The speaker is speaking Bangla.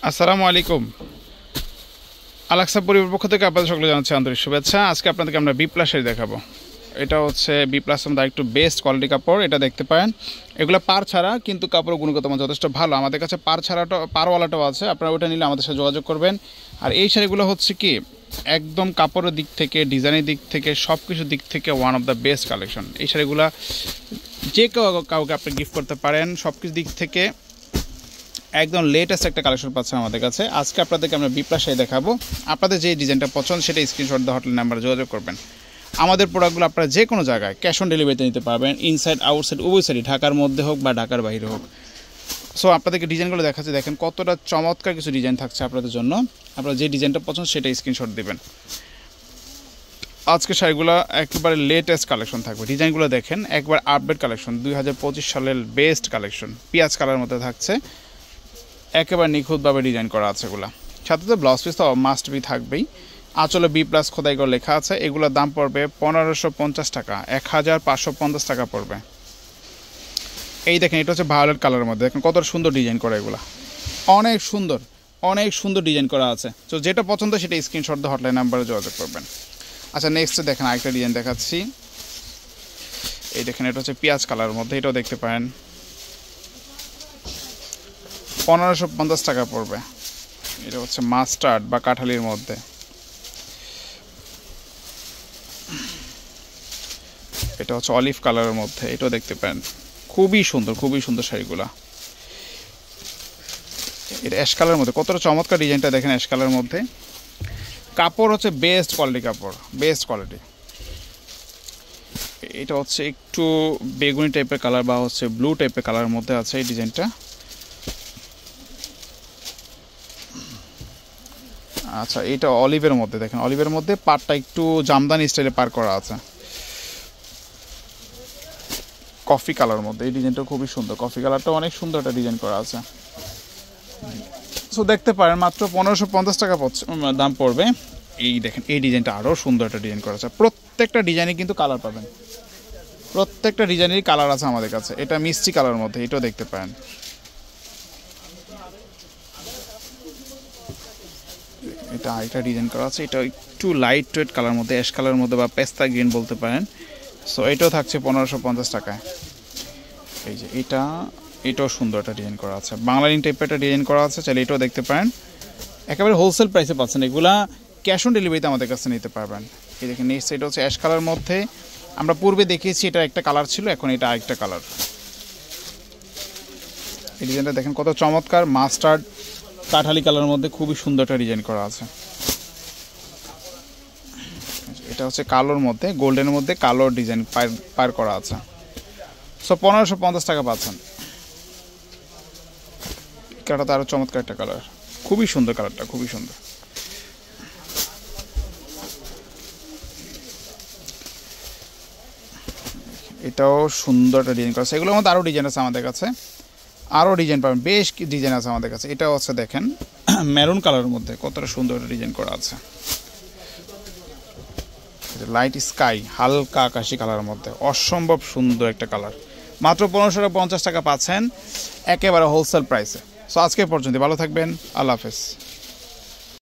আসসালামু আলাইকুম। আলাক্সা পরিবারের পক্ষ থেকে আপনাদের সকলে জানাচ্ছি আন্তরিক শুভেচ্ছা। আজকে আপনাদেরকে আমরা বি প্লাস শাড়ি দেখাবো। এটা হচ্ছে বি প্লাসের মধ্যে একটু বেস্ট কোয়ালিটি কাপড়। এটা দেখতে পারেন, এগুলো পার ছাড়া, কিন্তু কাপড়ের গুণগত মান যথেষ্ট ভালো। আমাদের কাছে পার ছাড়াটা পারওয়ালাটাও আছে, আপনারা ওটা নিলে আমাদের সাথে যোগাযোগ করবেন। আর এই শাড়িগুলো হচ্ছে কি একদম কাপড়ের দিক থেকে, ডিজাইনের দিক থেকে, সব কিছুর দিক থেকে one of the best collection. এই শাড়িগুলো যে কাউকে আপনি গিফট করতে পারেন, সব কিছু দিক থেকে একদম লেটেস্ট একটা কালেকশন পাচ্ছেন আমাদের কাছে। আজকে আপনাদেরকে আমরা বি প্লাস শাড়ি দেখাবো। আপনাদের যে ডিজাইনটা পছন্দ সেটা স্ক্রিনশট দিয়ে হটলাইন নাম্বারে যোগাযোগ করবেন। আমাদের প্রোডাক্টগুলো আপনারা যে কোনো জায়গায় ক্যাশ অন ডেলিভারিতে নিতে পারবেন, ইনসাইড আউটসাইড উভয় সাইডই, ঢাকার মধ্যে হোক বা ঢাকার বাইরে হোক। সো আপনাদেরকে ডিজাইনগুলো দেখাচ্ছি, দেখেন কতটা চমৎকার কিছু ডিজাইন থাকছে আপনাদের জন্য। আপনারা যে ডিজাইনটা পছন্দ সেটা স্ক্রিনশট দেবেন। আজকে শাড়িগুলো একেবারে লেটেস্ট কালেকশন থাকবে। ডিজাইনগুলো দেখেন, একবার আপডেট কালেকশন, 2025 সালের বেস্ট কালেকশন। পেঁয়াজ কালার মধ্যে থাকছে, একেবারে নিখুঁতভাবে ডিজাইন করা আছে এগুলো। সাথে তো ব্লাউজ পিস তো মাস্ট বি থাকবেই। আঁচলে বি প্লাস খোদাই করে লেখা আছে। এগুলোর দাম পড়বে 1550 টাকা, 1550 টাকা পড়বে। এই দেখেন, এটা হচ্ছে ভায়োলেট কালারের মধ্যে, দেখেন কত সুন্দর ডিজাইন করা এগুলো, অনেক সুন্দর, অনেক সুন্দর ডিজাইন করা আছে। তো যেটা পছন্দ সেটা স্ক্রিনশট দিয়ে হটলাইন নাম্বারে যোগাযোগ করবেন। আচ্ছা, নেক্সট দেখেন আরেকটা ডিজাইন দেখাচ্ছি। এই দেখেন, এটা হচ্ছে পেঁয়াজ কালারের মধ্যে, এটাও দেখতে পারেন, 1550 টাকা পড়বে। এটা হচ্ছে মাস্টার্ড বা কাঠালির মধ্যে। এটা হচ্ছে অলিভ কালারের মধ্যে, এটাও দেখতে পারেন, খুবই সুন্দর, খুবই সুন্দর শাড়িগুলা। এটা অ্যাশ কালারের মধ্যে, কতটা চমৎকার ডিজাইনটা দেখেন। অ্যাশ কালারের মধ্যে কাপড় হচ্ছে বেস্ট কোয়ালিটি কাপড়, বেস্ট কোয়ালিটি। এটা হচ্ছে একটু বেগুনি টাইপের কালার বা হচ্ছে ব্লু টাইপের কালারের মধ্যে আছে এই ডিজাইনটা। আচ্ছা, এটা অলিভের মধ্যে, দেখেন অলিভের মধ্যে পাড়টা একটু জামদানি স্টাইলে পার করা আছে। কফি কালার মধ্যে এই ডিজাইনটা খুবই সুন্দর, কফি কালারটা অনেক সুন্দর একটা ডিজাইন করা আছে। সো দেখতে পারেন, মাত্র 1550 টাকা দাম পড়বে। এই দেখেন, এই ডিজাইনটা আরও সুন্দর একটা ডিজাইন করা আছে। প্রত্যেকটা ডিজাইনে কিন্তু কালার পাবেন, প্রত্যেকটা ডিজাইনেরই কালার আছে আমাদের কাছে। এটা মিষ্টি কালারের মধ্যে, এটাও দেখতে পারেন। এটা আরেকটা ডিজাইন করা আছে, এটা একটু লাইট ওয়েট কালার মধ্যে, অ্যাশ কালারের মধ্যে বা পেস্তা গ্রিন বলতে পারেন। সো এটাও থাকছে 1550 টাকায়। এই যে এটাও সুন্দর একটা ডিজাইন করা আছে, বাংলালিন টাইপের একটা ডিজাইন করা আছে, চাইলে এটাও দেখতে পারেন। একেবারে হোলসেল প্রাইসে পাচ্ছেন এগুলা, ক্যাশ অন ডেলিভারিতে আমাদের কাছে নিতে পারবেন। এই দেখেন, নেক্সট এটা হচ্ছে অ্যাশ কালার মধ্যে। আমরা পূর্বে দেখিয়েছি এটা একটা কালার ছিল, এখন এটা আরেকটা কালার। এই ডিজাইনটা দেখেন কত চমৎকার, মাস্টার্ড কাঠালি কালারের মধ্যে খুবই সুন্দর একটা ডিজাইন করা আছে। এটা হচ্ছে কালোর মধ্যে, গোল্ডেনের মধ্যে কালোর ডিজাইন পার করা আছে। সো 1550 টাকা পাচ্ছেন। কালারটা আরও চমৎকার একটা কালার, খুবই সুন্দর কালারটা, খুবই সুন্দর। এটাও সুন্দর একটা ডিজাইন করা আছে। এগুলোর মধ্যে আরও ডিজাইন আছে আমাদের কাছে, আরও ডিজাইন পাবেন, বেশ ডিজাইন আছে আমাদের কাছে। এটাও হচ্ছে দেখেন মেরুন কালারের মধ্যে, কতটা সুন্দর একটা ডিজাইন করা আছে। লাইট স্কাই, হালকা আকাশি কালারের মধ্যে, অসম্ভব সুন্দর একটা কালার। মাত্র 1550 টাকা পাচ্ছেন, একেবারে হোলসেল প্রাইসে। সো আজকে পর্যন্ত ভালো থাকবেন, আল্লাহ হাফেজ।